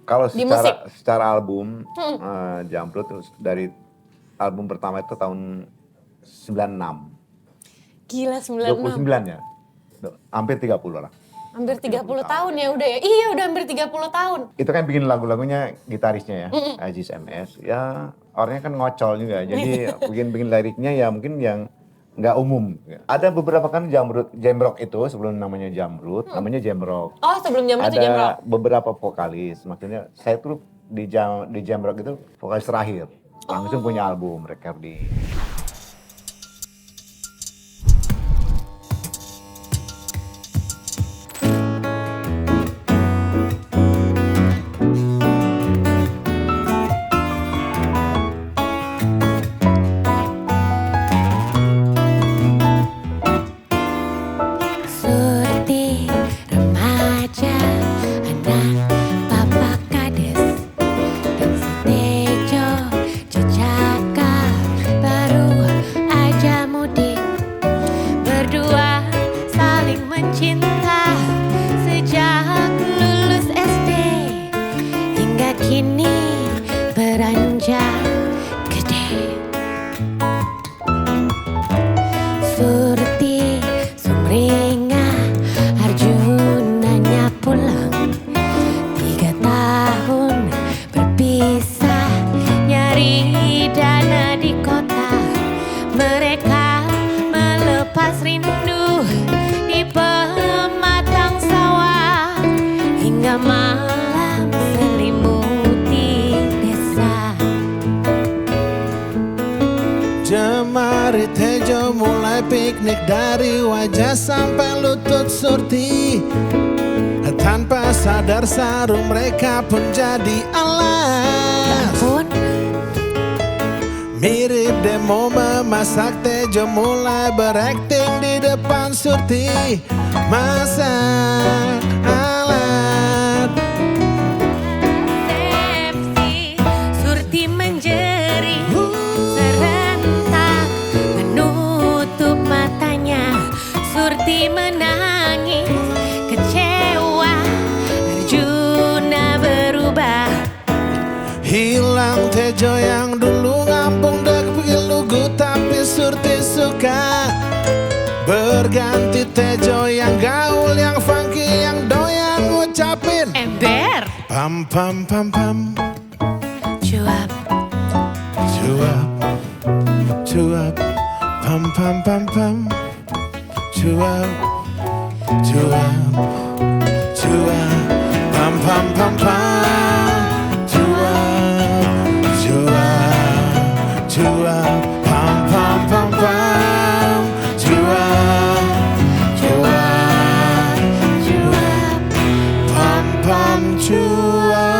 Kalau Di musik? secara album, Jamrud dari album pertama itu tahun 96. Gila 29 96. ya? Hampir 30 lah. Hampir 30 tahun ya udah ya. Iya udah hampir 30 tahun. Itu kan bikin lagu-lagunya gitarisnya ya, Aziz MS. Ya orangnya kan ngocol juga, jadi bikin liriknya ya mungkin yang nggak umum. Ada beberapa kan Jamrock itu sebelum namanya Jamrud, namanya Jamrock. Oh sebelum Jamrud itu Jamrock. Ada beberapa vokalis, maksudnya saya tuh di Jamrock itu vokalis terakhir. Langsung punya album, recording. Surti remaja, anak papa kades, dan si Tejo jejaka baru aja mudik. Berdua saling mencinta sejak lulus SD hingga kini beranjak gede. Surti sumringah, Arjunanya pulang. 3 tahun berpisah, nyari dana di kota. Mereka melepas rindu di pematang sawah hingga malam selimuti desa. Jemari Tejo mulai piknik dari wajah sampai lutut Surti. Tanpa sadar sarung mereka pun jadi alas. Pun Mirip demo memasak, Tejo mulai berakting di depan Surti. Masak alat. resepsi, Surti menjerit serentak menutup matanya. Surti menangis kecewa, Arjuna berubah. Hilang Tejo yang dulu ngampung dek bikin lugu, tapi Surti suka. Berganti Tejo yang gaul, yang funky, yang doyan ngucapin Ember, pam pam pam pam, cuap, cuap cuap, pam pam pam pam, cuap cuap cuap, pam pam pam pam, cuap cuap cuap, pam pam pam pam, cuap cuap cuap. pam pam cuap.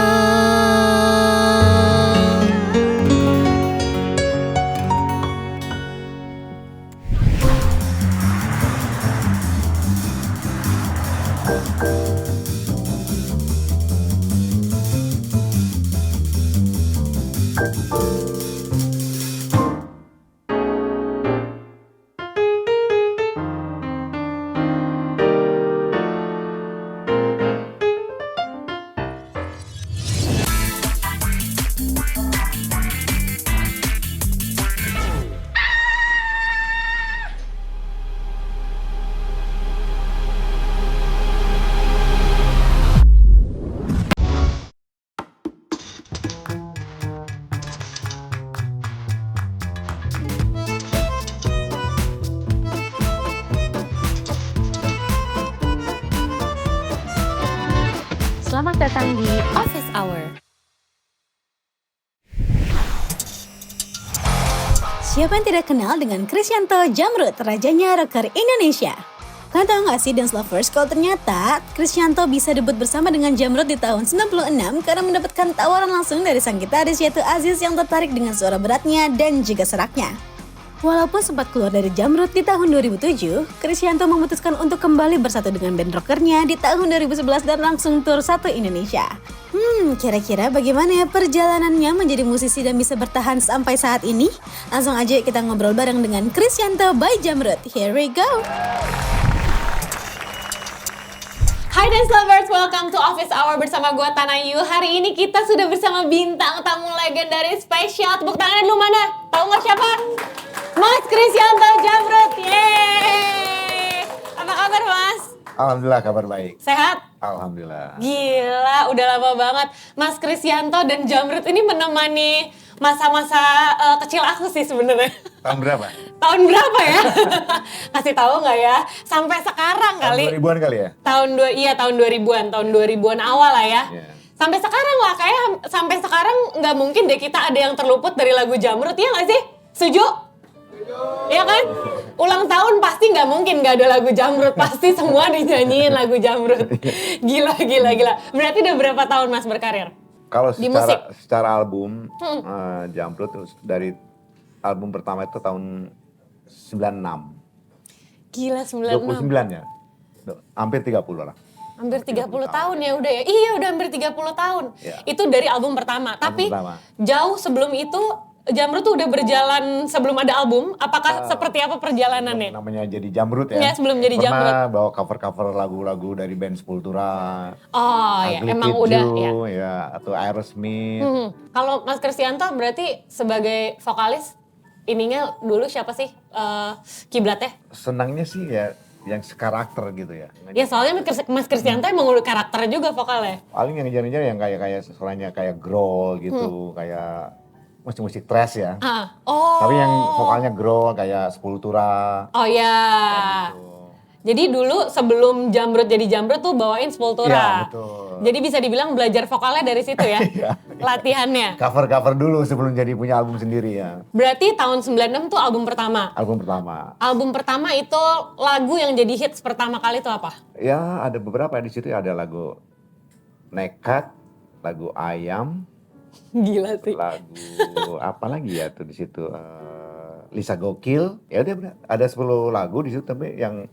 Selamat datang di Office Hour. Siapa yang tidak kenal dengan Krisyanto Jamrud, rajanya rocker Indonesia? Kalian tahu gak sih Dance Lovers kalau ternyata Krisyanto bisa debut bersama dengan Jamrud di tahun 96 karena mendapatkan tawaran langsung dari sang gitaris yaitu Aziz yang tertarik dengan suara beratnya dan juga seraknya. Walaupun sempat keluar dari Jamrud di tahun 2007, Krisyanto memutuskan untuk kembali bersatu dengan band rockernya di tahun 2011 dan langsung tur satu Indonesia. Kira-kira bagaimana ya perjalanannya menjadi musisi dan bisa bertahan sampai saat ini? Langsung aja kita ngobrol bareng dengan Krisyanto by Jamrud. Here we go! Hai Hai Dance Lovers, welcome to Office Hour bersama gue Tanayu. Hari ini kita sudah bersama bintang tamu legendaris spesial. Tepuk tangan dulu mana? Tahu nggak siapa? Mas Krisyanto Jamrut. Yeay. Apa kabar Mas? Alhamdulillah kabar baik. Sehat? Alhamdulillah. Gila, udah lama banget. Mas Krisyanto dan Jamrut ini menemani masa-masa kecil aku sih sebenarnya. Tahun berapa? Tahun berapa ya? Kasih tahu nggak ya? Sampai sekarang Tahun kali. 2000-an kali ya? Tahun 2000-an, tahun 2000-an awal lah ya. Iya. Sampai sekarang lah, kayak sampai sekarang nggak mungkin deh kita ada yang terluput dari lagu Jamrut, ya nggak sih? Setuju? Iya kan? Ulang tahun pasti nggak mungkin nggak ada lagu Jamrut, pasti semua dinyanyiin lagu Jamrut. Gila. Berarti udah berapa tahun Mas berkarir? Kalau Di musik? secara album, Jamrut terus dari album pertama itu tahun 96. Gila, 96. 29 ya? Hampir 30 lah. Hampir 30 tahun ya udah ya. Iya, udah hampir 30 tahun. Ya. Itu dari album pertama. Tapi pertama. jauh sebelum itu Jamrut tuh udah berjalan sebelum ada album. Apakah seperti apa perjalanannya? Namanya jadi Jamrut ya? Iya, sebelum jadi Jamrut. Pernah bawa cover-cover lagu-lagu dari band Sepultura. Oh ya, Ugly emang Kid udah Joe, ya. ya. Atau Aerosmith. Kalau Mas Krisyanto berarti sebagai vokalis ininya dulu siapa sih kiblatnya? Senangnya sih ya yang sekarakter gitu ya. Ya soalnya Mas Krisyanto emang udah karakter juga vokalnya. Paling yang ngejar-ngejar yang kayak suaranya kayak growl gitu, kayak musik-musik thrash ya. Oh. Tapi yang vokalnya growl kayak Sepultura. Oh ya. Gitu. Jadi dulu sebelum Jamrut jadi Jamrut tuh bawain Sepultura. Iya, betul. Jadi bisa dibilang belajar vokalnya dari situ ya. Iya. Latihannya. Cover-cover dulu sebelum jadi punya album sendiri ya. Berarti tahun 96 tuh album pertama. Album pertama. Album pertama itu lagu yang jadi hits pertama kali itu apa? Ya ada beberapa di situ ya, ada lagu Nekat, lagu Ayam, Gila sih. lagu apa lagi ya tuh di situ, Lisa Gokil. Ya udah ada 10 lagu di situ, tapi yang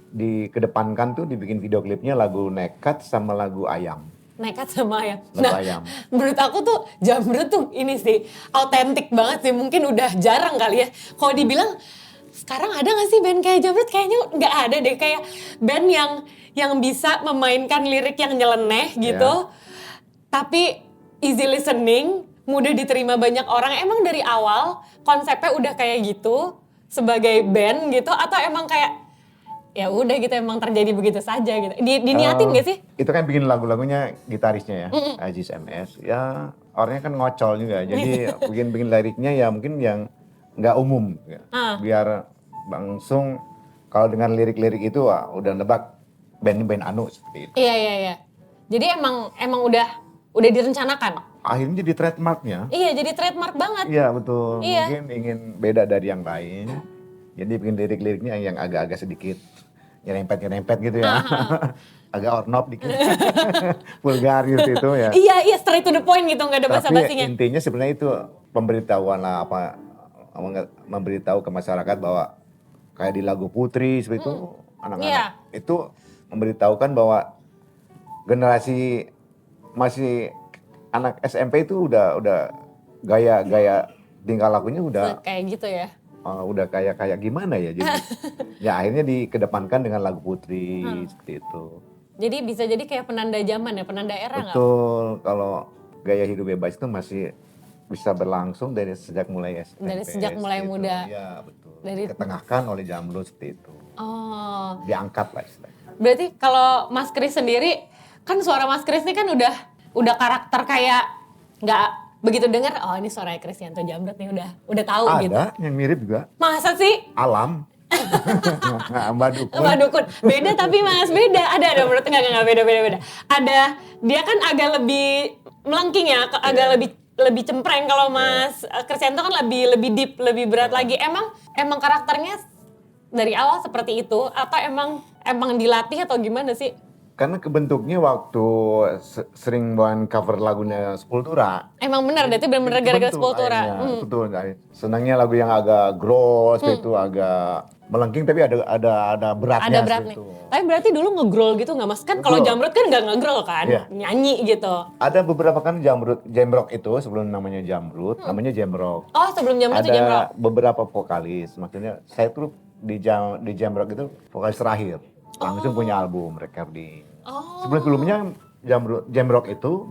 dikedepankan tuh dibikin video klipnya lagu Nekat sama lagu Ayam. Nekat sama Ayam. Lagu Ayam. Menurut aku tuh Jamrut tuh ini sih autentik banget sih. Mungkin udah jarang kali ya. Kalau dibilang sekarang ada gak sih band kayak Jamrut? Kayaknya nggak ada deh. Kayak band yang bisa memainkan lirik yang nyeleneh gitu. Tapi easy listening, mudah diterima banyak orang. Emang dari awal konsepnya udah kayak gitu sebagai band gitu? Atau emang kayak ya udah gitu emang terjadi begitu saja gitu. Diniatin gak sih? Itu kan bikin lagu-lagunya gitarisnya ya, Aziz MS. Ya orangnya kan ngocol juga, jadi bikin liriknya ya mungkin yang nggak umum. Ya. Biar langsung kalau dengan lirik-lirik itu wah, udah nebak band anu seperti itu. Iya. Jadi emang udah direncanakan. Akhirnya jadi trademarknya. Iya, jadi trademark banget. Iya betul, Iya. mungkin ingin beda dari yang lain. Jadi bikin lirik-liriknya yang agak-agak sedikit nyerempet gitu ya. Agak ornop dikit. Vulgar gitu itu ya. Iya, straight to the point gitu, nggak ada Tapi basa-basinya. intinya sebenarnya itu pemberitahuan lah, memberitahu ke masyarakat bahwa kayak di lagu Putri seperti itu anak-anak Iya. itu memberitahukan bahwa generasi masih anak SMP itu udah gaya tingkah lakunya udah Kayak gitu ya. udah kayak gimana ya, jadi ya akhirnya dikedepankan dengan lagu Putri seperti itu. Jadi bisa jadi kayak penanda zaman ya, penanda era nggak? Betul, kalau gaya hidup bebas itu masih bisa berlangsung dari sejak mulai SMP. Dari sejak mulai seperti itu. muda. Iya betul. Dari- Ketengahkan oleh Jamrut seperti itu. Oh, Diangkat lah istilahnya. berarti kalau Mas Kris sendiri, kan suara Mas Kris ini kan udah karakter kayak nggak begitu dengar, oh ini suara Krisyanto Jamrut nih udah tahu gitu. Ada yang mirip juga, Masa sih? Alam. Mbak Dukun. Mbak Dukun. Beda tapi Mas, beda. Ada menurut enggak beda. Ada, dia kan agak lebih melengking ya, agak lebih cempreng. Kalau Mas Krisyanto kan lebih deep, lebih berat lagi. Emang karakternya dari awal seperti itu atau emang dilatih atau gimana sih? Karena kebentuknya waktu sering bawain cover lagunya Sepultura. Emang benar, itu benar-benar gara-gara Kebentuk Sepultura. akhirnya, betul. Senangnya lagu yang agak growl seperti itu, agak melengking tapi ada beratnya. Ada beratnya. seperti itu. Tapi berarti dulu nge-growl gitu nggak Mas? Kan kalau Betul. Jamrut kan nggak nge-growl kan, Iya. nyanyi gitu. Ada beberapa kan Jamrock itu sebelum namanya Jamrut, namanya Jamrock. Oh sebelum Jamrut itu Jamrut. Ada beberapa vokalis, maksudnya saya tuh di Jamrock itu vokalis terakhir. Langsung punya album recording. Oh. Sebelum-sebelumnya jam rock itu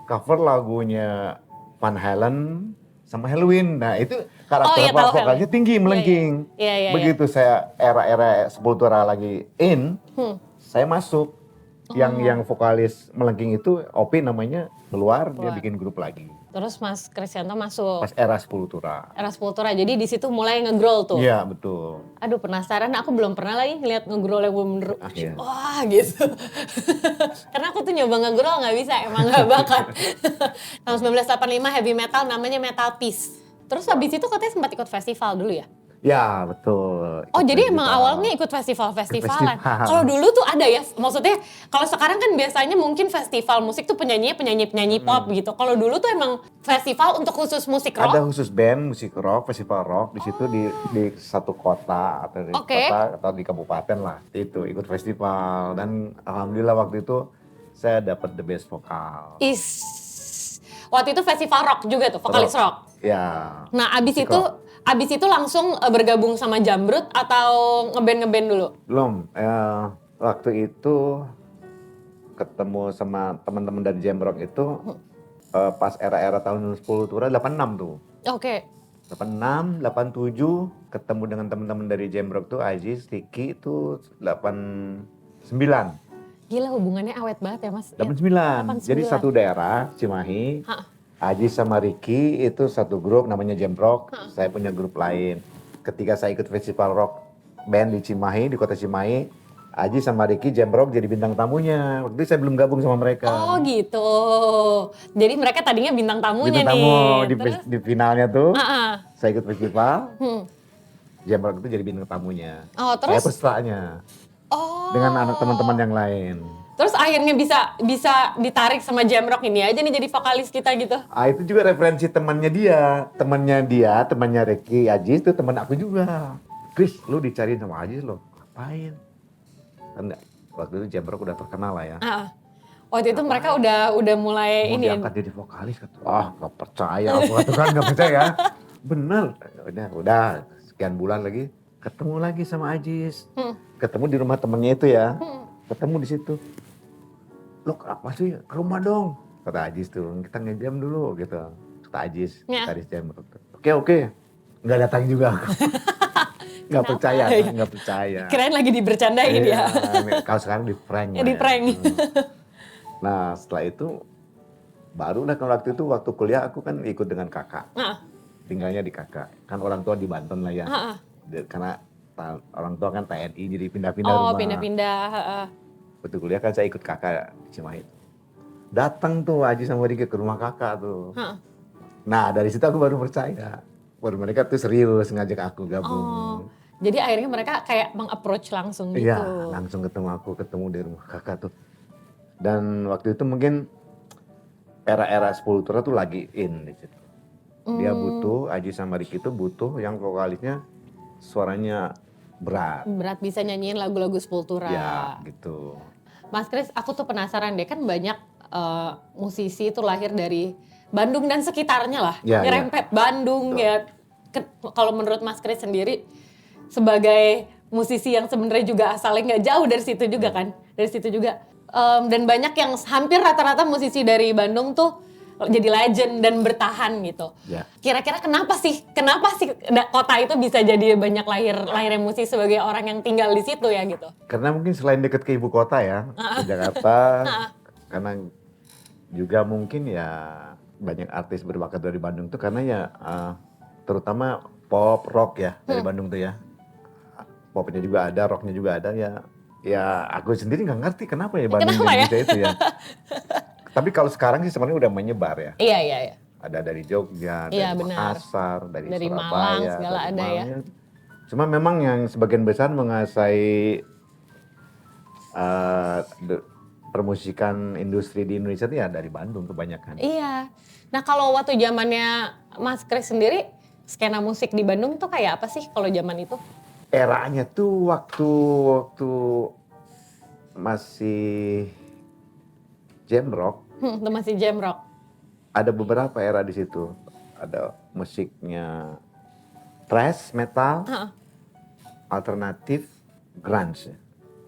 cover lagunya Van Halen sama Halloween. Nah itu Oh, iya, karakter tahu vokalnya Halloween. tinggi, melengking. Iya. Begitu saya era-era Sepultura lagi saya masuk. Yang vokalis melengking itu Opi namanya keluar, dia bikin grup lagi. Terus Mas Krisyanto masuk Pas era Sepultura. era Sepultura. Jadi di situ mulai nge-growl tuh. Iya betul. Aduh penasaran, aku belum pernah lagi ngeliat nge-growl yang bener-bener Iya. wah gitu. Karena aku tuh nyoba nge-growl nggak bisa, emang nggak bakat. Tahun 1985 heavy metal namanya Metal Peace. Terus habis itu katanya sempat ikut festival dulu ya? Ya betul. Oh jadi Ikut emang festival. awalnya ikut festival-festivalan. Festival. Kalau dulu tuh ada ya, maksudnya kalau sekarang kan biasanya mungkin festival musik tuh penyanyi pop gitu. Kalau dulu tuh emang festival untuk khusus musik rock. Ada khusus band musik rock, festival rock di situ di satu kota atau di Oke. kota atau di kabupaten lah. Itu ikut festival dan alhamdulillah waktu itu saya dapat the best vokal. Waktu itu festival rock juga tuh, vokalis rock. Ya. Nah abis Musik itu rock. langsung bergabung sama Jamrud atau ngeband dulu? Belum. Waktu itu ketemu sama teman-teman dari Jamrock itu pas era-era tahun 10 Tura 86 tuh. Oke. 86, 87 ketemu dengan teman-teman dari Jamrock tuh Aziz, Tiki itu 89. Gila hubungannya awet banget ya mas. 89. Jadi 89. satu daerah Cimahi. Ha. Aziz sama Ricky itu satu grup namanya Jamrock. Saya punya grup lain. Ketika saya ikut festival rock band di Cimahi, di kota Cimahi, Aziz sama Ricky Jamrock jadi bintang tamunya. Waktu itu saya belum gabung sama mereka. Oh gitu. Jadi mereka tadinya bintang tamunya Bintang nih. tamu Terus, di finalnya tuh. Ah. Saya ikut festival. Hmm. Jamrock itu jadi bintang tamunya. Oh Saya terus. pesertanya Oh. dengan anak teman-teman yang lain. Terus akhirnya bisa ditarik sama Jamrock ini aja nih jadi vokalis kita gitu. Itu juga referensi temannya dia, temannya Ricky Aziz itu teman aku juga. Chris, lu dicariin sama Aziz lo, ngapain? Kan waktu itu Jamrock udah terkenal lah ya. Ah. Waktu itu mereka udah mulai Mau ini. diangkat jadi vokalis, kata, nggak percaya, aku kata kan nggak percaya. Bener, udah sekian bulan lagi ketemu lagi sama Aziz, ketemu di rumah temennya itu ya, ketemu di situ. Lo apa sih ke rumah dong? Kata Aziz tuh, kita ngejam dulu gitu. Kata Aziz, Ya. tadi Jamrock. Oke, nggak datang juga aku. Nggak percaya, nggak percaya. Kirain lagi dibercandain ya. Kalau sekarang di prank. Ya, di prank. Nah setelah itu baru kalau waktu kuliah aku kan ikut dengan kakak. Ah. Tinggalnya di kakak. Kan orang tua di Banten lah ya. Ah. Karena orang tua kan TNI jadi pindah-pindah Oh rumah. pindah-pindah. Ah. Waktu kuliah kan saya ikut kakak di Cimahi. Datang tuh Aji sama Riki ke rumah kakak tuh. Ah. Nah dari situ aku baru percaya. Baru mereka tuh serius ngajak aku gabung. Oh. Jadi akhirnya mereka kayak meng-approach langsung gitu. Iya, langsung ketemu di rumah kakak tuh. Dan waktu itu mungkin era-era Sepultura tuh lagi in di situ. Dia butuh, Aji sama Riki itu butuh yang vokalisnya suaranya berat. Berat bisa nyanyiin lagu-lagu Sepultura. Ya, gitu. Mas Kris, aku tuh penasaran deh, kan banyak musisi itu lahir dari Bandung dan sekitarnya lah. Ya, Nyerempet Bandung Betul. ya. Kalau menurut Mas Kris sendiri, sebagai musisi yang sebenarnya juga asalnya nggak jauh dari situ juga kan. Dari situ juga. Dan banyak yang hampir rata-rata musisi dari Bandung tuh jadi legend dan bertahan gitu. Ya. Kira-kira kenapa sih kota itu bisa jadi banyak lahirnya musisi sebagai orang yang tinggal di situ ya gitu? Karena mungkin selain dekat ke ibu kota ya, ke Jakarta, karena juga mungkin ya banyak artis berbakat dari Bandung tuh karena ya terutama pop rock ya dari Bandung tuh ya. Popnya juga ada, rocknya juga ada ya. Ya aku sendiri nggak ngerti kenapa ya Bandung Kenapa ya? Indonesia itu ya. Tapi kalau sekarang sih sebenarnya udah menyebar ya. Iya. Ada dari Jogja, dari Iya, benar. Makassar, dari Malang, Surabaya, segala dari ada ya. Malang. Cuma memang yang sebagian besar menguasai permusikan industri di Indonesia itu ya dari Bandung kebanyakan. Iya. Nah kalau waktu zamannya Mas Kris sendiri, skena musik di Bandung tuh kayak apa sih kalau zaman itu? Eranya tuh waktu masih Jamrock, Itu masih jam rock. ada beberapa era di situ. Ada musiknya thrash metal, Heeh. alternatif, grunge.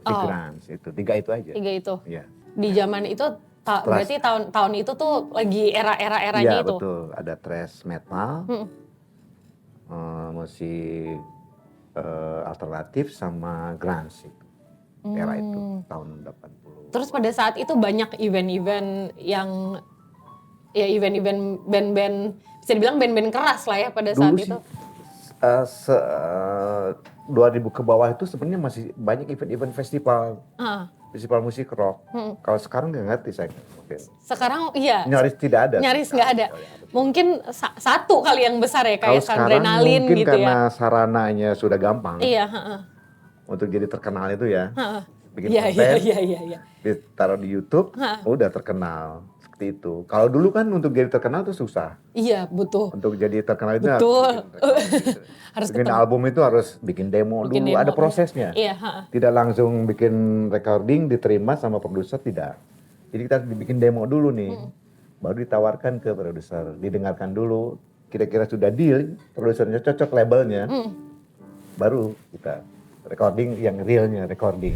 si Oh. grunge itu. 3 itu aja. 3 itu. Iya. Di zaman itu berarti tahun itu tuh lagi era-eranya Iya itu. betul, ada thrash metal, musik alternatif sama grunge itu. Era itu tahun 80. Terus pada saat itu banyak event-event yang ya event-event band-band bisa dibilang band-band keras lah ya pada saat Dulu itu. sih 2000 ke bawah itu sebenarnya masih banyak event-event festival. Ah, Festival musik rock. Kalau sekarang nggak ngerti saya. Mungkin. sekarang iya Nyaris tidak ada. nyaris nggak ada. Mungkin satu kali yang besar ya Kalau kayak sekarang Adrenalin mungkin gitu karena ya. sarananya sudah gampang Iya, heeh. untuk jadi terkenal itu ya. Heeh. Bikin Iya, konten, iya. ditaruh di YouTube, udah terkenal. Seperti itu. Kalau dulu kan untuk jadi terkenal itu susah. Iya, butuh. Untuk jadi terkenal itu Betul. Harus bikin ketemu. album itu harus bikin demo Bikin dulu, demo. ada prosesnya. Iya, heeh. Tidak langsung bikin recording diterima sama produser, tidak. Jadi kita harus bikin demo dulu nih. Baru ditawarkan ke produser, didengarkan dulu. Kira-kira sudah deal, produsernya cocok labelnya. Baru kita recording yang realnya recording.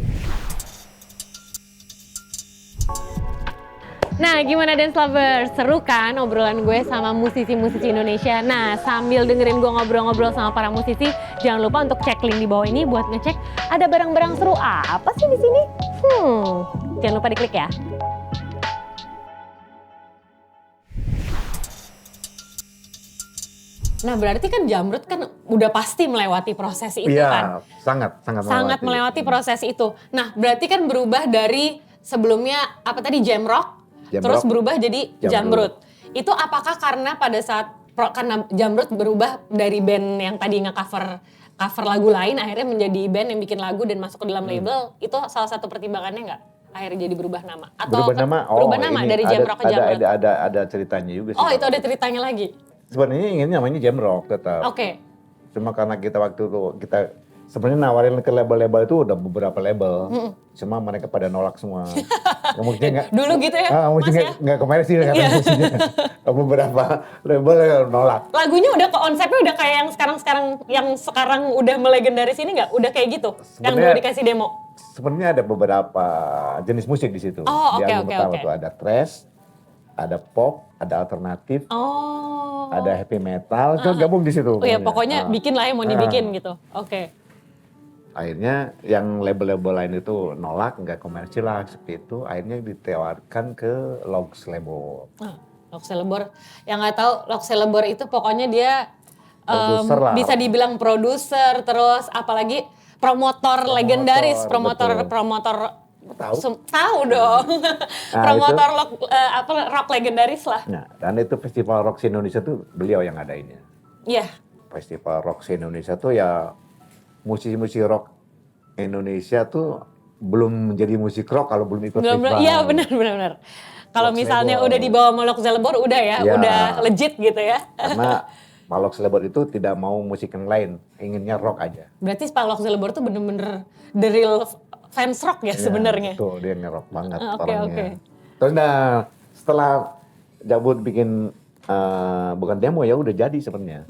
Nah, gimana Dance Lovers? Seru kan obrolan gue sama musisi-musisi Indonesia? Nah, sambil dengerin gue ngobrol-ngobrol sama para musisi, jangan lupa untuk cek link di bawah ini buat ngecek ada barang-barang seru apa sih di sini? Jangan lupa diklik ya. Nah, berarti kan Jamrud kan udah pasti melewati proses itu kan. Iya, sangat Melewati proses itu. Nah, berarti kan berubah dari sebelumnya apa tadi jam rock, Jam terus rock, berubah jadi Jamrud. Jamrud. Itu apakah karena pada saat karena Jamrud berubah dari band yang tadi cover lagu lain akhirnya menjadi band yang bikin lagu dan masuk ke dalam label, itu salah satu pertimbangannya nggak? Akhirnya jadi berubah nama atau berubah nama ini dari jam rock ke Jamrud? ada ceritanya juga sih. Oh, itu ada ceritanya lagi. Sebenarnya ingin namanya jam rock tetap. Oke. Cuma karena kita waktu itu kita sebenarnya nawarin ke label-label itu udah beberapa label. Cuma mereka pada nolak semua. Ya, mungkin nggak. Dulu gitu ya, Mungkin Mas ya? nggak komersil Iya. karena musiknya. Beberapa label nolak. Lagunya udah konsepnya udah kayak yang sekarang udah melegendaris ini nggak? Udah kayak gitu? Yang dulu Sebenarnya- dikasih demo? Sebenarnya ada beberapa jenis musik di situ. Oh, Di oke, album oke, pertama oke. tuh ada thrash, ada pop, ada alternatif, Oh. ada heavy metal, itu gabung di situ. Oh ya pokoknya bikin lah ya mau dibikin Ah. gitu. Oke. Akhirnya yang label-label lain itu nolak, nggak komersil lah seperti itu. Akhirnya ditawarkan ke Logs Label. Lok Celebor. Yang nggak tahu Lok Celebor itu pokoknya dia Produser lah. bisa dibilang produser, terus apalagi promotor legendaris, betul. promotor Tahu. tahu dong. Promotor rock legendaris lah. Nah, dan itu Festival Rock Indonesia tuh beliau yang ngadainnya. Iya. Festival Rock Indonesia tuh ya musisi-musisi rock Indonesia tuh belum menjadi musik rock kalau belum ikut festival. Iya benar. Kalau Lok misalnya Celebor. udah dibawa sama Lok Celebor udah ya, Ya. udah legit gitu ya. Karena Palok Celebor itu tidak mau musik yang lain, inginnya rock aja. Berarti Pak Lok Celebor tuh bener-bener the real fans rock ya sebenarnya. Betul, dia nge-rock banget Oke, orangnya. oke. Terus setelah Jabut bikin bukan demo ya udah jadi sebenarnya.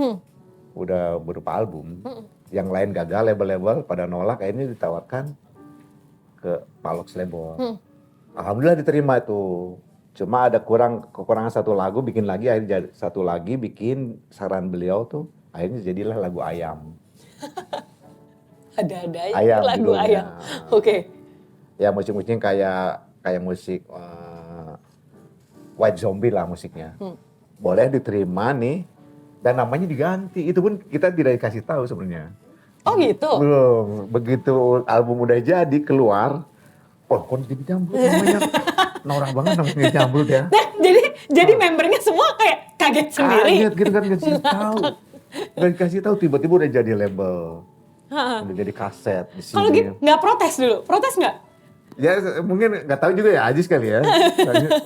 Udah berupa album. Yang lain gagal, label-label pada nolak, akhirnya ditawarkan ke Palok Celebor. Alhamdulillah diterima itu. Cuma ada kekurangan satu lagu, bikin lagi, akhirnya satu lagi bikin saran beliau tuh, akhirnya jadilah lagu Ayam. Ada-ada aja Ayam lagu judulnya. ayam. Oke. Ya musik-musiknya kayak musik White Zombie lah musiknya. Boleh diterima nih, dan namanya diganti. Itu pun kita tidak dikasih tahu sebenarnya. Oh gitu? Belum. Begitu album udah jadi keluar, oh kok jadi Jamrud namanya. Norak banget namanya Jamrud ya. Nah, jadi membernya semua kayak kaget sendiri. Kaget gitu kan, nggak dikasih tahu. Nggak dikasih tahu, tiba-tiba udah jadi label. Udah jadi kaset di sini. Kalau gitu nggak protes dulu? Protes nggak? Ya mungkin nggak tahu juga ya Ajis kali ya.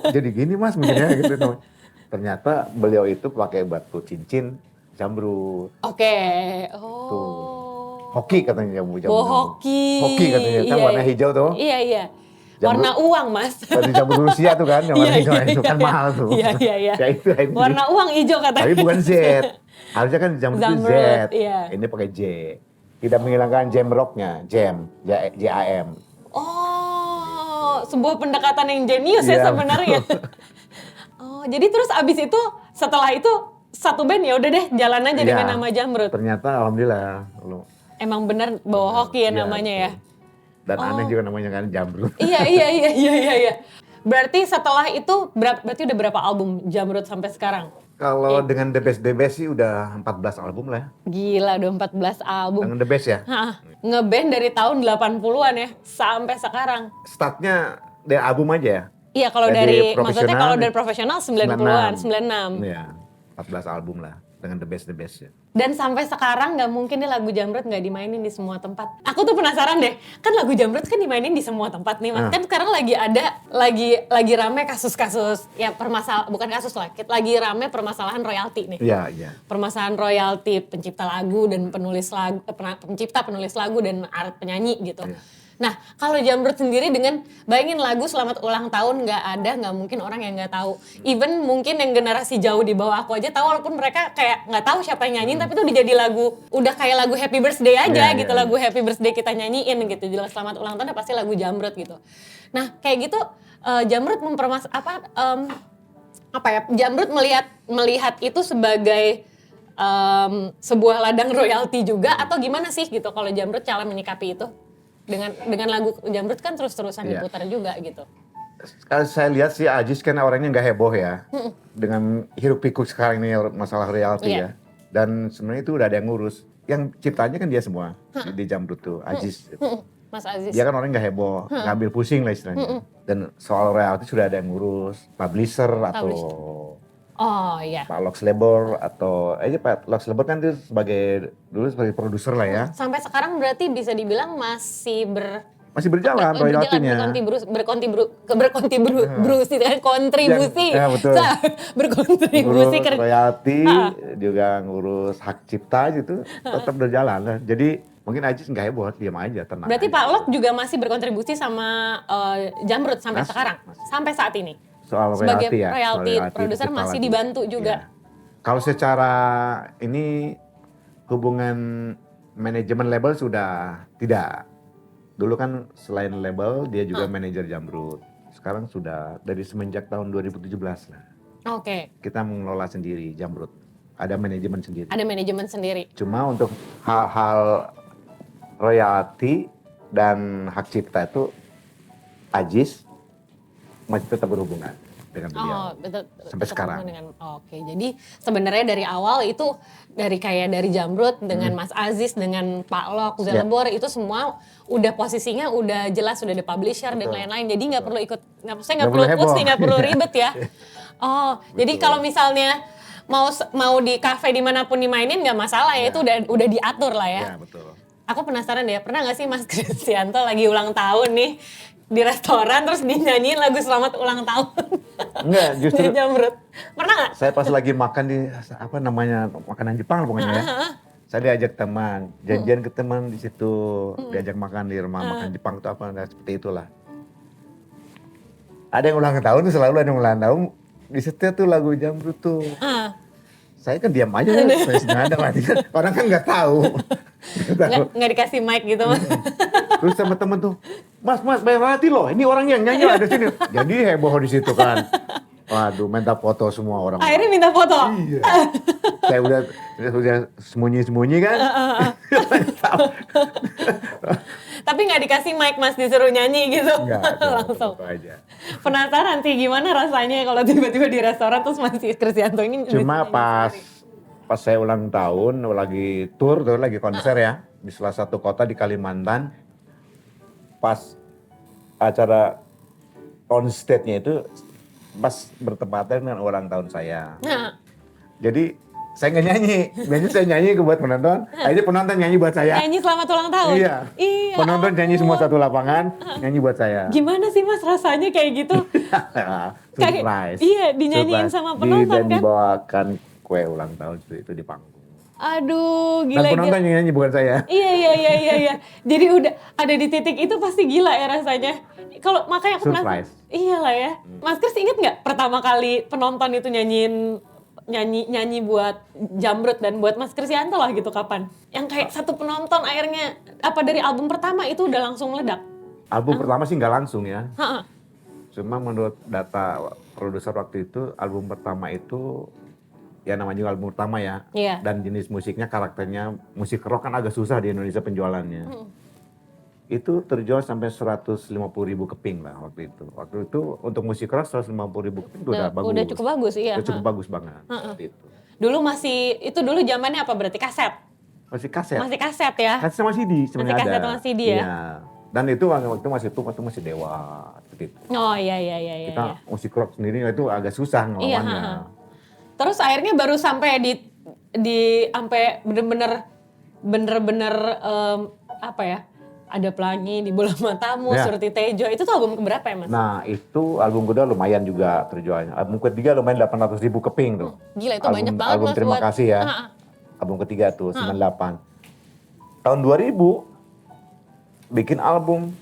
Jadi gini mas mungkin ya gitu. Ternyata beliau itu pakai batu cincin Jamrud. Oke. Tuh. Oh. Hoki katanya Jamrud. Oh, hoki. Hoki katanya kan Iya, warna iya. hijau tuh. Iya. Jamrud. Warna uang mas. Batu Jamrud Rusia tuh kan yang warna Iya, hijau iya, itu kan iya. mahal tuh. Iya. Ya itu. Warna uang hijau katanya. Tapi bukan Z. Harusnya kan Jamrud itu Z. Zamrud, iya. Ini pakai J. Tidak menghilangkan jam rocknya, jam, J-A-M. Oh, sebuah pendekatan yang jenius ya Iya, sebenarnya. Oh, jadi terus abis itu setelah itu satu band ya udah deh jalan aja Iya. dengan nama Jamrut. Ternyata alhamdulillah. Lo- Emang bener bawa hoki ya Iya, namanya ya. betul. Dan aneh juga namanya kan Jamrut. Iya. Berarti setelah itu berarti udah berapa album Jamrut sampai sekarang? Kalau dengan The Best sih udah 14 album lah ya. Gila udah 14 album. Dengan The Best ya. Hah, ngeband dari tahun 80-an ya sampai sekarang. Startnya dari album aja ya. Iya kalau Dari dari maksudnya profesional, kalau dari profesional 90-an, 96. Iya, 14 album lah dengan The Best ya. Dan sampai sekarang nggak mungkin nih lagu Jamrut nggak dimainin di semua tempat. Aku tuh penasaran deh, kan lagu Jamrut kan dimainin di semua tempat nih Mas. Kan sekarang lagi ada, lagi rame kasus-kasus, ya bukan kasus lah, lagi rame permasalahan royalti nih. Iya. Permasalahan royalti pencipta lagu dan penulis lagu, penulis lagu dan penyanyi gitu. Iya. Nah, kalau Jamrut sendiri dengan bayangin lagu Selamat Ulang Tahun nggak mungkin orang yang nggak tahu. Even mungkin yang generasi jauh di bawah aku aja tahu walaupun mereka kayak nggak tahu siapa yang nyanyiin tapi itu udah jadi lagu, udah kayak lagu Happy Birthday aja Iya, gitu, iya. lagu Happy Birthday kita nyanyiin gitu. Jelas Selamat Ulang Tahun udah pasti lagu Jamrut gitu. Nah, kayak gitu Jamrut Jamrut melihat itu sebagai sebuah ladang royalti juga atau gimana sih gitu kalau Jamrut cara menyikapi itu? Dengan lagu Jamrut kan terus-terusan Iya. diputar juga gitu. Kalau saya lihat sih Ajis kan orangnya nggak heboh ya. Dengan hiruk pikuk sekarang ini masalah royalti Iya. ya. Dan sebenarnya itu udah ada yang ngurus. Yang ciptanya kan dia semua di Jamrut tuh, Ajis. Mas Aziz. Dia kan orang nggak heboh, ngambil pusing lah istilahnya. Dan soal royalti sudah ada yang ngurus, publisher atau Oh iya. Pak Lox Labor atau Pak Lox Labor kan dia dulu sebagai produser lah ya. Sampai sekarang berarti bisa dibilang masih Masih berjalan royaltinya. berkontribusi kan kontribusi. Ya, betul. Berkontribusi Ngurus royalti, juga ngurus hak cipta gitu, tetap berjalan lah. Jadi mungkin Ajis nggak heboh, diam aja, tenang. Berarti aja. Pak Lok juga masih berkontribusi sama Jamrut sampai Masih, sekarang, masih. sampai saat ini. Soal Sebagai royalti ya. royalti soal produser pencipta masih lagu. dibantu juga. Iya. Kalau secara ini hubungan manajemen label sudah tidak. Dulu kan selain label dia juga manajer Jamrut. Sekarang sudah dari semenjak tahun 2017 lah. Oke, Kita mengelola sendiri Jamrut. Ada manajemen sendiri. ada manajemen sendiri. Cuma untuk hal-hal royalti dan hak cipta itu Ajis masih tetap berhubungan dengan beliau. Oh, betul. Sampai sekarang. Oke, jadi sebenarnya dari awal itu dari Jamrut dengan Mas Aziz dengan Pak Lok, Zelebor itu semua udah posisinya udah jelas sudah ada publisher dan Betul. lain-lain. Jadi nggak perlu ikut, nggak Nggak perlu perlu push heboh. nih, nggak perlu ribet ya. Oh, jadi kalau misalnya mau di kafe dimanapun dimainin nggak masalah ya, itu udah diatur lah ya. Ya, betul. Aku penasaran deh, pernah gak sih Mas Kristianto lagi ulang tahun nih di restoran terus dinyanyiin lagu Selamat Ulang Tahun? Enggak, justru Di Jamrut. Pernah gak? saya pas lagi makan di apa namanya makanan Jepang pokoknya ya. Saya diajak teman, janjian ke teman di situ, diajak makan di rumah makan Jepang itu apa, nah, seperti itulah. Ada yang ulang tahun tuh selalu ada yang ulang tahun, di setel tuh lagu Jamrut tuh. Saya kan diam aja kan, saya sedang ada mati kan, orang kan nggak tahu. Nggak tahu. Nggak dikasih mic gitu Mas? Terus sama temen tuh, Mas bayar hati loh, ini orang yang nyanyi ada sini. Jadi heboh di situ kan. Waduh, minta foto semua orang. Akhirnya minta foto? Iya. Saya udah sembunyi-sembunyi kan. Tapi nggak dikasih mic Mas, disuruh nyanyi gitu? Enggak, Langsung. itu aja. Penasaran sih gimana rasanya kalau tiba-tiba di restoran terus Mas Kristianto ini Cuma bisa nyanyi pas saya ulang tahun, lagi tour, tuh lagi konser ya. Di salah satu kota di Kalimantan. Pas acara on stage-nya itu pas bertepatan dengan ulang tahun saya. Nah, Jadi saya nggak nyanyi, biasanya saya nyanyi buat penonton, akhirnya penonton nyanyi buat saya. nyanyi selamat ulang tahun? Iya, Iya, penonton nyanyi semua ampun. satu lapangan, nyanyi buat saya. Gimana sih Mas rasanya kayak gitu? Surprise. Iya, dinyanyiin Surprise. sama penonton Dan kan? dibawakan kue ulang tahun itu di panggung. Aduh, Dan gila-gila. penonton yang nyanyi bukan saya. Iya. Jadi udah ada di titik itu pasti gila ya rasanya. Kalau makanya aku penasaran. Surprise. Iyalah ya. Mas Kris inget nggak pertama kali penonton itu nyanyi buat Jamrut dan buat Mas Kristianto lah gitu kapan? Yang kayak satu penonton akhirnya apa dari album pertama itu udah langsung meledak. Album pertama sih nggak langsung ya. Heeh. Cuma menurut data produser waktu itu, album pertama itu, ya namanya juga album pertama ya. Iya. Dan jenis musiknya, karakternya, musik rock kan agak susah di Indonesia penjualannya. Itu terjual sampai 150.000 keping lah waktu itu. Waktu itu untuk musik rock 150.000 keping itu udah bagus. Udah cukup bagus, iya. Udah cukup bagus banget. Seperti itu. Dulu itu dulu zamannya apa berarti kaset? Masih kaset. Masih kaset ya? Kaset sama CD sebenarnya Masih kaset ada. sama CD ya? Iya. Dan itu waktu itu masih Dewa. Seperti itu. Oh iya. Kita musik rock sendiri itu agak susah Iya, ngelawannya. Terus akhirnya baru sampai di sampai bener-bener apa ya? Ada Pelangi di Bola Matamu, Ya. Surti Tejo. Itu tuh album keberapa ya, Mas? Nah itu album kedua lumayan juga terjualnya. Album ketiga lumayan 800.000 keping tuh. Gila itu banyak banget album Mas Terima buat. Kasih ya. Ha-ha. Album ketiga tuh 98. Tahun 2000 bikin album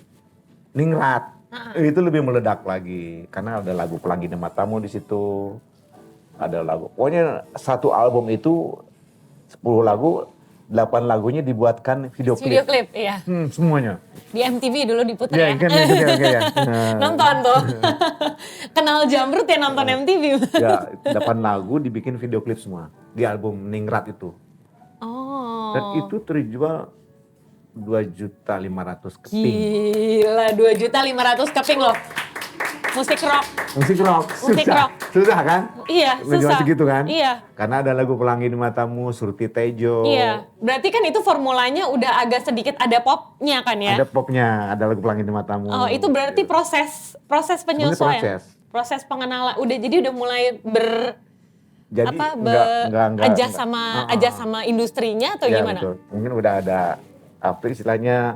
Ningrat. Itu lebih meledak lagi karena ada lagu Pelangi di Matamu di situ. Ada lagu. Pokoknya satu album itu 10 lagu, 8 lagunya dibuatkan video Video klip. klip, iya. Semuanya. Di MTV dulu diputer Ya, ya. kan itu ya. Nah, Nonton tuh. Kenal Jamrut ya nonton MTV. ya 8 lagu dibikin video klip semua di album Ningrat itu. Oh. Dan itu terjual 2.500.000 keping. Gila, 2.500.000 keping loh. Musik rock. Musik rock, Musik susah. rock. Susah kan? Iya, Menjual susah. segitu kan? Iya. Karena ada lagu Pelangi di Matamu, Surti Tejo. Iya. Berarti kan itu formulanya udah agak sedikit ada popnya kan ya? Ada popnya, ada lagu Pelangi di Matamu. Oh, itu berarti proses Sebenarnya penyesuaian. Proses pengenalan. Udah mulai Jadi aja sama industrinya atau ya, gimana? betul. Mungkin udah ada apa istilahnya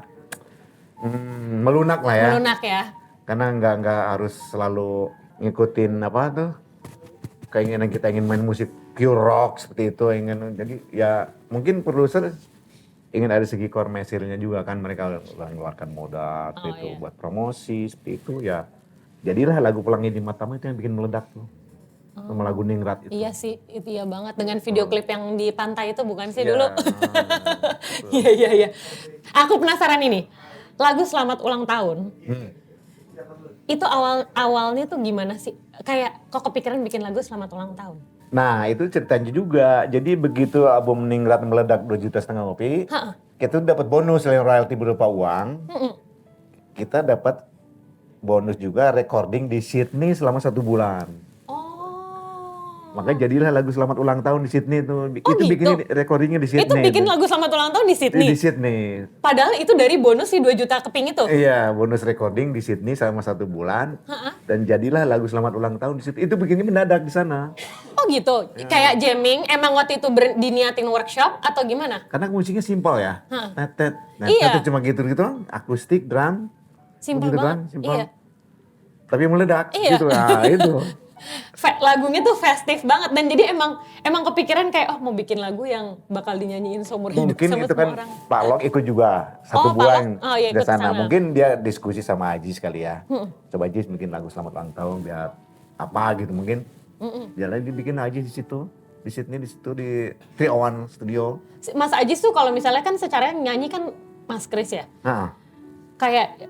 melunak lah ya. Melunak ya. Karena nggak harus selalu ngikutin apa tuh keinginan kita ingin main musik pure rock seperti itu jadi ya mungkin produser ingin ada segi komersilnya juga kan mereka mengeluarkan modal seperti itu iya. buat promosi seperti itu ya jadilah lagu Pelangi di Matamu itu yang bikin meledak tuh sama lagu Ningrat itu. Iya sih, itu ya banget dengan video klip yang di pantai itu bukan sih Ya, dulu? Iya. Aku penasaran ini. Lagu Selamat Ulang Tahun. Itu awalnya tuh gimana sih? Kayak kok kepikiran bikin lagu Selamat Ulang Tahun? Nah itu ceritanya juga. Jadi begitu album Ningrat meledak 2,5 juta kopi, kita tuh dapat bonus selain royalti berupa uang. Kita dapat bonus juga recording di Sydney selama 1 bulan. Makanya jadilah lagu Selamat Ulang Tahun di Sydney itu. Oh, itu gitu? bikin recordingnya di Sydney. Itu bikin lagu Selamat Ulang Tahun di Sydney? Di Sydney. Padahal itu dari bonus si 2 juta keping itu? Iya, bonus recording di Sydney selama 1 bulan. Dan jadilah lagu Selamat Ulang Tahun di Sydney. Itu bikinnya mendadak di sana. Oh gitu? Kayak jamming, emang waktu itu diniatin workshop atau gimana? Karena musiknya simpel ya. Netet. Nah, Iya. cuma gitu-gitu, akustik, drum. Simpel gitu banget. kan, simpel. Iya. Tapi meledak Iya. gitu. Nah, itu. Lagunya tuh festif banget dan jadi emang kepikiran kayak mau bikin lagu yang bakal dinyanyiin seumur hidup Mungkin sama itu semua kan orang. Pak Lok ikut juga 1 Oh, Pak bulan Lok. Oh, iya, di ikut sana. kesana. Mungkin dia diskusi sama Aji sekali ya. Coba Aji bikin lagu Selamat Ulang Tahun biar apa gitu mungkin. Jalan dibikin Aji di situ. Di Sydney di situ di 301 Studio. Mas Ajis tuh kalau misalnya kan secara nyanyi kan Mas Kris ya. Nah, Kayak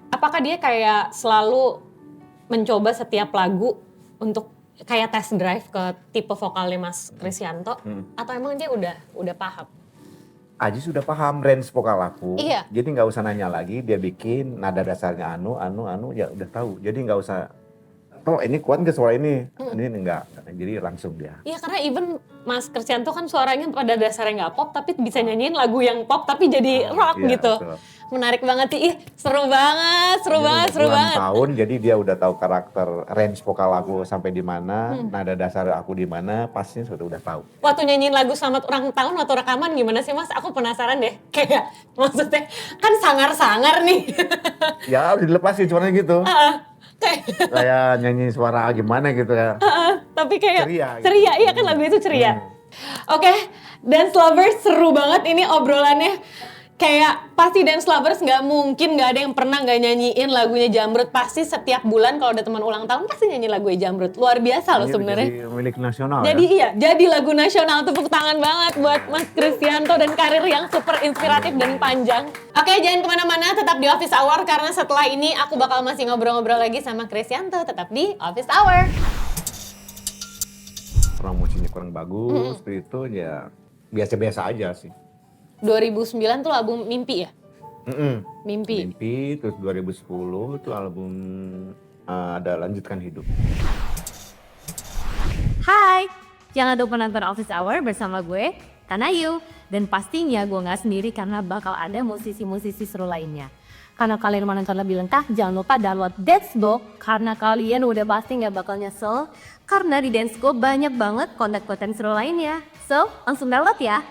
apakah dia kayak selalu mencoba setiap lagu untuk kayak test drive ke tipe vokalnya Mas Krisyanto atau emang dia udah paham? Aji sudah paham range vokal aku. Iya. Jadi nggak usah nanya lagi, dia bikin nada dasarnya anu, ya udah tahu. Jadi nggak usah, oh ini kuat nggak suara ini? Ini enggak. Jadi langsung dia. Iya karena even Mas Krisyanto kan suaranya pada dasarnya nggak pop tapi bisa nyanyiin lagu yang pop tapi jadi rock iya, gitu. betul. Menarik banget sih, seru banget. Ulang tahun, jadi dia udah tahu karakter range vokal aku sampai di mana, nada dasar aku di mana, pastinya sudah tahu. Waktu nyanyiin lagu Selamat Ulang Tahun waktu rekaman gimana sih Mas? Aku penasaran deh. Kayak maksudnya kan sangar-sangar nih. Ya harus dilepasin suaranya gitu. Kayak Kayak nyanyi suara gimana gitu ya. tapi kayak Ceria gitu. ceria, iya kan lagu itu ceria. Oke, Dance Lovers seru banget ini obrolannya. kayak pasti Dance Lovers nggak mungkin nggak ada yang pernah nggak nyanyiin lagunya Jamrut. Pasti setiap bulan kalau ada teman ulang tahun pasti nyanyi lagunya Jamrut. Luar biasa loh Ini sebenarnya. jadi milik nasional Jadi ya. iya, jadi lagu nasional. Tepuk tangan banget buat Mas Krisyanto dan karir yang super inspiratif dan panjang. Oke, jangan kemana-mana, tetap di Office Hour karena setelah ini aku bakal masih ngobrol-ngobrol lagi sama Krisyanto. Tetap di Office Hour. Promosinya kurang bagus, itu ya biasa-biasa aja sih. 2009 tuh album Mimpi ya? Mimpi. Mimpi, terus 2010 itu album ada Lanjutkan Hidup. Hai, jangan lupa nonton Office Hour bersama gue, Kanayu. Dan pastinya gue gak sendiri karena bakal ada musisi-musisi seru lainnya. Karena kalian mau nonton lebih lengkap, jangan lupa download Dancego. Karena kalian udah pasti gak bakal nyesel. Karena di Dancego banyak banget konten-konten seru lainnya. So, langsung download ya.